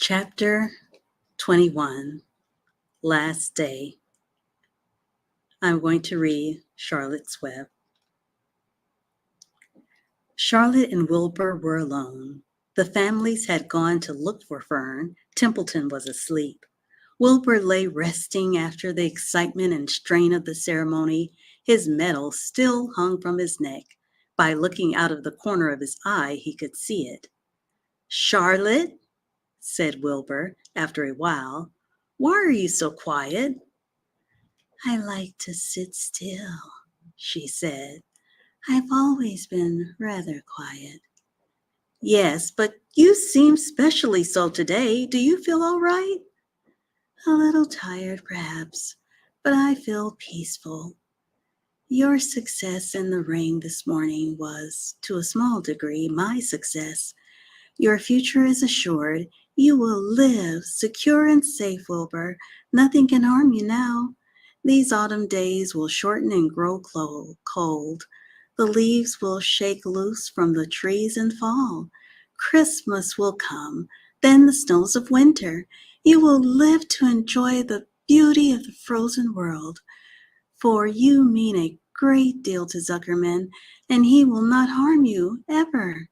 Chapter 21, Last Day. I'm going to read Charlotte's Web. Charlotte and Wilbur were alone. The families had gone to look for Fern. Templeton was asleep. Wilbur lay resting after the excitement and strain of the ceremony. His medal still hung from his neck. By looking out of the corner of his eye, he could see it. "Charlotte," said Wilbur after a while, "why are you so quiet?" "I like to sit still," she said. "I've always been rather quiet." "Yes, but you seem specially so today. Do you feel all right?" "A little tired, perhaps, but I feel peaceful. Your success in the ring this morning was, to a small degree, my success. Your future is assured. You will live secure and safe, Wilbur. Nothing can harm you now. These autumn days will shorten and grow cold. The leaves will shake loose from the trees and fall. Christmas will come, then the snows of winter. You will live to enjoy the beauty of the frozen world. For you mean a great deal to Zuckerman, and he will not harm you, ever.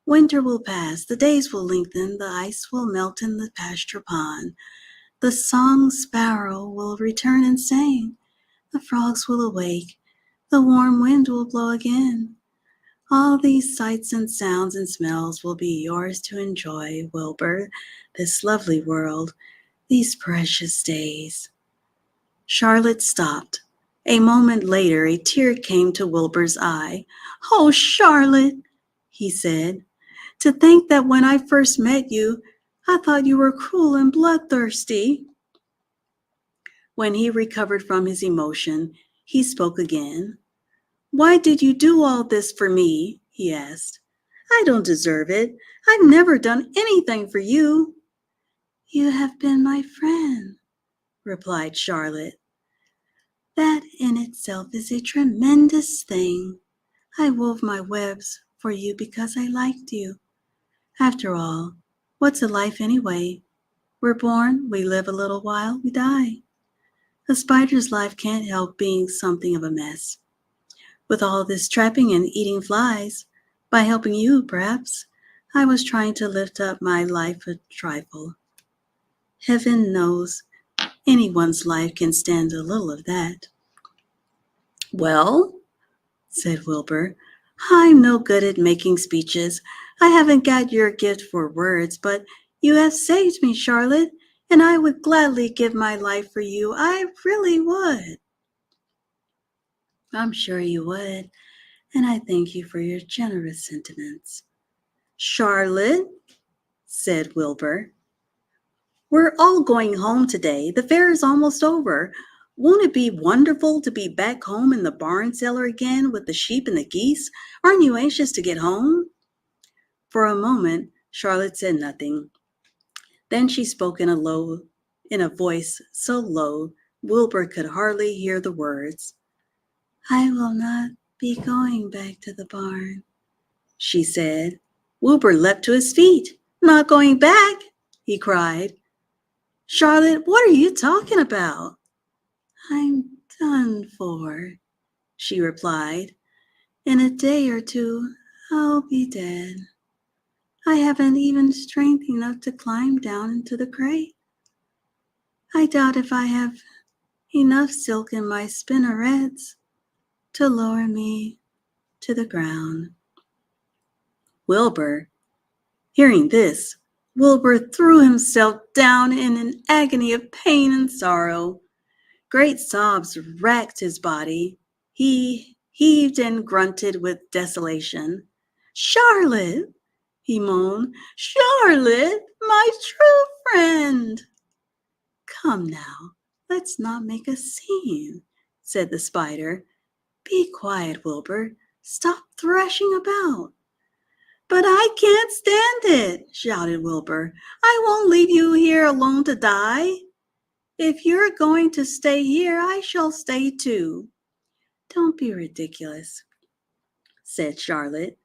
Winter will pass, the days will lengthen, the ice will melt in the pasture pond. The song sparrow will return and sing. The frogs will awake. The warm wind will blow again. All these sights and sounds and smells will be yours to enjoy, Wilbur, this lovely world, these precious days. Charlotte stopped. A moment later, a tear came to Wilbur's eye. "Oh, Charlotte," he said, "to think that when I first met you, I thought you were cruel and bloodthirsty." When he recovered from his emotion, he spoke again. "Why did you do all this for me?" he asked. "I don't deserve it. I've never done anything for you." "You have been my friend," replied Charlotte. "That in itself is a tremendous thing. I wove my webs for you because I liked you. After all, what's a life anyway? We're born, we live a little while, we die. A spider's life can't help being something of a mess. With all this trapping and eating flies, by helping you, perhaps, I was trying to lift up my life a trifle. Heaven knows anyone's life can stand a little of that." "Well," said Wilbur, "I'm no good at making speeches. I haven't got your gift for words, but you have saved me, Charlotte, and I would gladly give my life for you. I really would." "I'm sure you would, and I thank you for your generous sentiments." "Charlotte," said Wilbur, "we're all going home today. The fair is almost over. Won't it be wonderful to be back home in the barn cellar again with the sheep and the geese? Aren't you anxious to get home?" For a moment, Charlotte said nothing. Then she spoke in a voice so low, Wilbur could hardly hear the words. "I will not be going back to the barn," she said. Wilbur leapt to his feet. "Not going back?" he cried. "Charlotte, what are you talking about?" "I'm done for," she replied. "In a day or two, I'll be dead. I haven't even strength enough to climb down into the crate. I doubt if I have enough silk in my spinnerets to lower me to the ground." Hearing this, Wilbur threw himself down in an agony of pain and sorrow. Great sobs racked his body. He heaved and grunted with desolation. "Charlotte," he moaned, "Charlotte, my true friend." "Come now, let's not make a scene," said the spider. "Be quiet, Wilbur. Stop thrashing about." "But I can't stand it," shouted Wilbur. "I won't leave you here alone to die. If you're going to stay here, I shall stay too." "Don't be ridiculous," said Charlotte.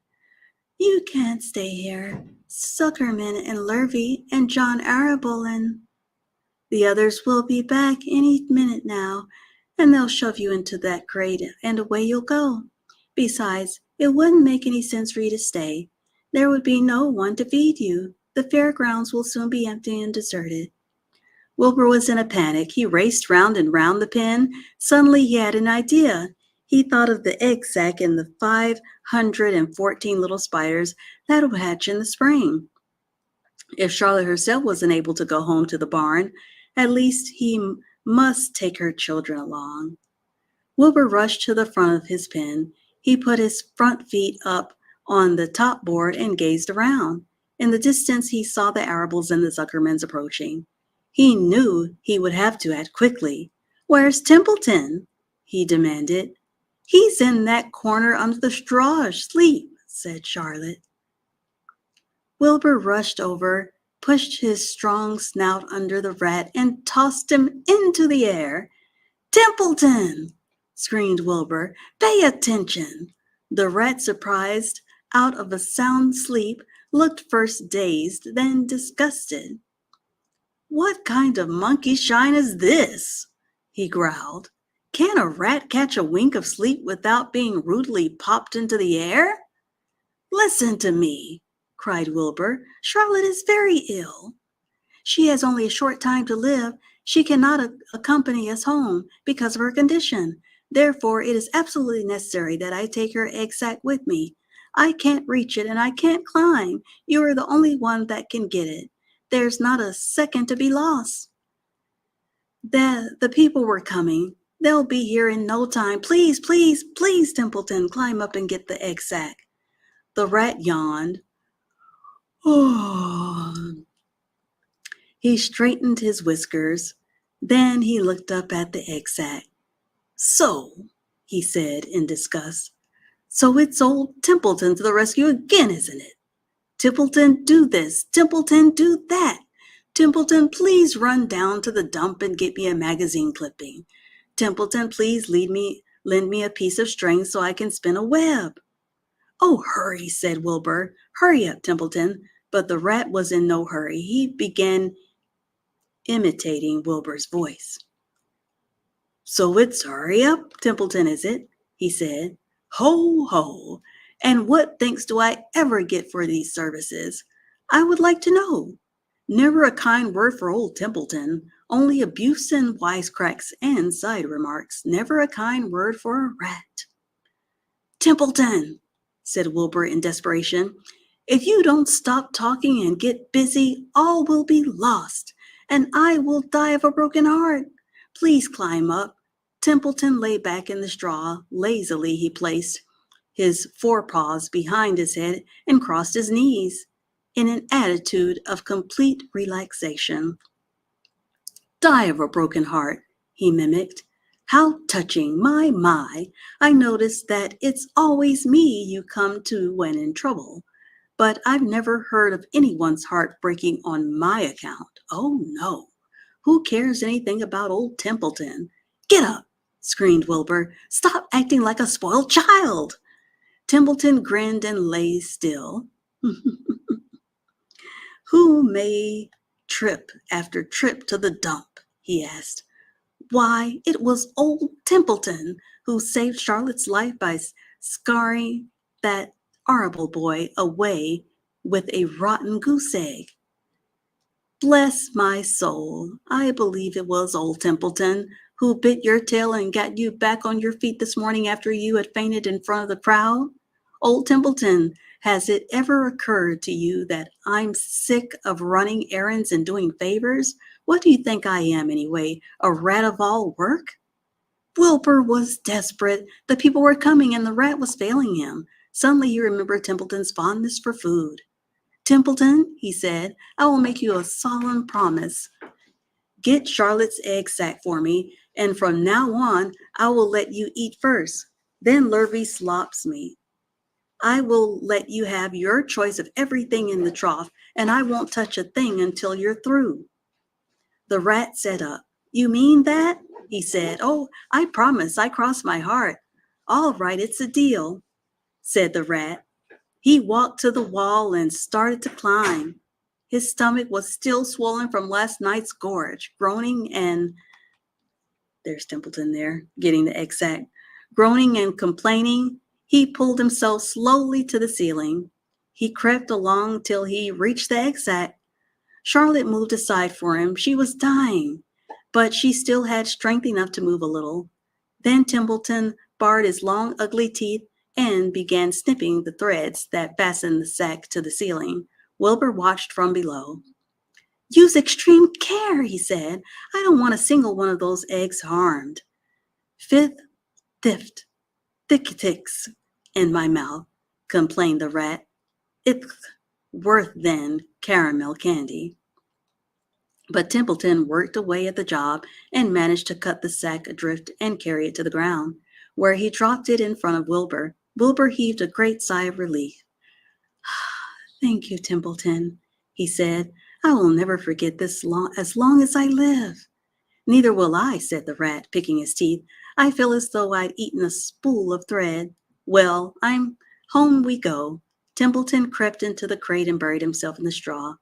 You can't stay here. Zuckerman and Lurvy and John Arable and the others will be back any minute now, and they'll shove you into that crate and away you'll go. Besides, it wouldn't make any sense for you to stay. There would be no one to feed you. The fairgrounds will soon be empty and deserted. Wilbur was in a panic. He raced round and round the pen. Suddenly he had an idea. He thought of the egg sack and the 514 little spiders that would hatch in the spring. If Charlotte herself wasn't able to go home to the barn, at least he must take her children along. Wilbur rushed to the front of his pen. He put his front feet up on the top board and gazed around. In the distance, he saw the Arables and the Zuckermans approaching. He knew he would have to act quickly. "Where's Templeton?" he demanded. "He's in that corner under the straw asleep," said Charlotte. Wilbur rushed over, pushed his strong snout under the rat, and tossed him into the air. "Templeton!" screamed Wilbur. "Pay attention!" The rat, surprised out of a sound sleep, looked first dazed, then disgusted. "What kind of monkey shine is this?" he growled. "Can a rat catch a wink of sleep without being rudely popped into the air?" "Listen to me," cried Wilbur. "Charlotte is very ill. She has only a short time to live. She cannot accompany us home because of her condition. Therefore, it is absolutely necessary that I take her egg sack with me. I can't reach it and I can't climb. You are the only one that can get it. There's not a second to be lost." The people were coming. "They'll be here in no time. Please, please, please, Templeton, climb up and get the egg sack." The rat yawned. Oh. He straightened his whiskers. Then he looked up at the egg sack. "So," he said in disgust, "so it's old Templeton to the rescue again, isn't it? Templeton, do this. Templeton, do that. Templeton, please run down to the dump and get me a magazine clipping. Templeton, please lend me a piece of string so I can spin a web." "Oh, hurry," said Wilbur. "Hurry up, Templeton." But the rat was in no hurry. He began imitating Wilbur's voice. "So it's hurry up, Templeton, is it?" he said. "Ho, ho. And what thanks do I ever get for these services? I would like to know. Never a kind word for old Templeton, only abuse and wisecracks and side remarks. Never a kind word for a rat." "Templeton," said Wilbur in desperation, "if you don't stop talking and get busy, all will be lost, and I will die of a broken heart. Please climb up." Templeton lay back in the straw. Lazily he placed his forepaws behind his head and crossed his knees in an attitude of complete relaxation. "Die of a broken heart," he mimicked. "How touching, my. I notice that it's always me you come to when in trouble. But I've never heard of anyone's heart breaking on my account. Oh, no. Who cares anything about old Templeton?" "Get up," screamed Wilbur. "Stop acting like a spoiled child." Templeton grinned and lay still. "Who may trip after trip to the dump?" he asked. "Why, it was old Templeton who saved Charlotte's life by scaring that Arable boy away with a rotten goose egg." "Bless my soul, I believe it was old Templeton who bit your tail and got you back on your feet this morning after you had fainted in front of the crowd. Old Templeton, has it ever occurred to you that I'm sick of running errands and doing favors? What do you think I am anyway, a rat of all work?" Wilbur was desperate. The people were coming and the rat was failing him. Suddenly he remembered Templeton's fondness for food. "Templeton," he said, "I will make you a solemn promise. Get Charlotte's egg sack for me, and from now on I will let you eat first. Then Lurvy slops me. I will let you have your choice of everything in the trough, and I won't touch a thing until you're through." The rat sat up. "You mean that?" he said. "Oh, I promise. I cross my heart." "All right, it's a deal," said the rat. He walked to the wall and started to climb. His stomach was still swollen from last night's gorge, groaning and there's Templeton there, getting the exact. Groaning and complaining, he pulled himself slowly to the ceiling. He crept along till he reached the exit. Charlotte moved aside for him. She was dying, but she still had strength enough to move a little. Then Templeton bared his long, ugly teeth and began snipping the threads that fastened the sack to the ceiling. Wilbur watched from below. "Use extreme care," he said. "I don't want a single one of those eggs harmed." "Fifth, thift, thickticks in my mouth," complained the rat. "It's worth than caramel candy." But Templeton worked away at the job and managed to cut the sack adrift and carry it to the ground, where he dropped it in front of Wilbur. Wilbur heaved a great sigh of relief. "Thank you, Templeton," he said. "I will never forget this as long as I live." "Neither will I," said the rat, picking his teeth. "I feel as though I'd eaten a spool of thread. Well, home we go." Templeton crept into the crate and buried himself in the straw.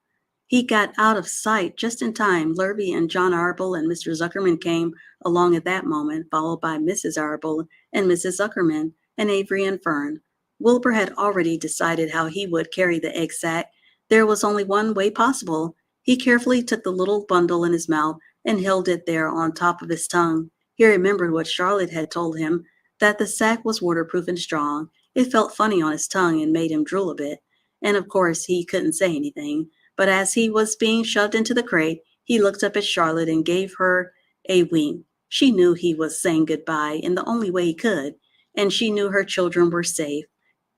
He got out of sight just in time. Lurvy and John Arble and Mr. Zuckerman came along at that moment, followed by Mrs. Arble and Mrs. Zuckerman and Avery and Fern. Wilbur had already decided how he would carry the egg sack. There was only one way possible. He carefully took the little bundle in his mouth and held it there on top of his tongue. He remembered what Charlotte had told him, that the sack was waterproof and strong. It felt funny on his tongue and made him drool a bit. And of course, he couldn't say anything. But as he was being shoved into the crate, he looked up at Charlotte and gave her a wink. She knew he was saying goodbye in the only way he could, and she knew her children were safe.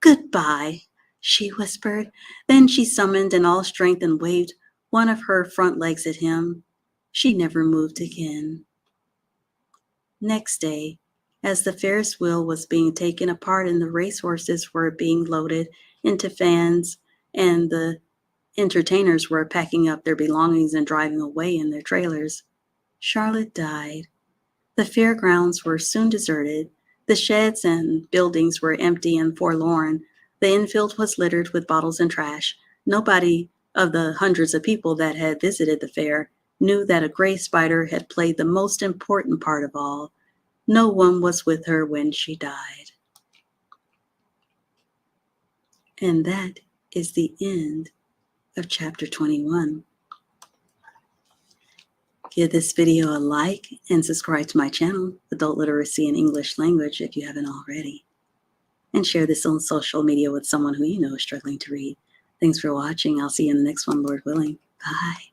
"Goodbye," she whispered. Then she summoned in all strength and waved one of her front legs at him. She never moved again. Next day, as the Ferris wheel was being taken apart and the racehorses were being loaded into vans and the entertainers were packing up their belongings and driving away in their trailers, Charlotte died. The fairgrounds were soon deserted. The sheds and buildings were empty and forlorn. The infield was littered with bottles and trash. Nobody of the hundreds of people that had visited the fair knew that a gray spider had played the most important part of all. No one was with her when she died. And that is the end of chapter 21. Give this video a like and subscribe to my channel, Adult Literacy and English Language, if you haven't already. And share this on social media with someone who you know is struggling to read. Thanks for watching. I'll see you in the next one, Lord willing. Bye.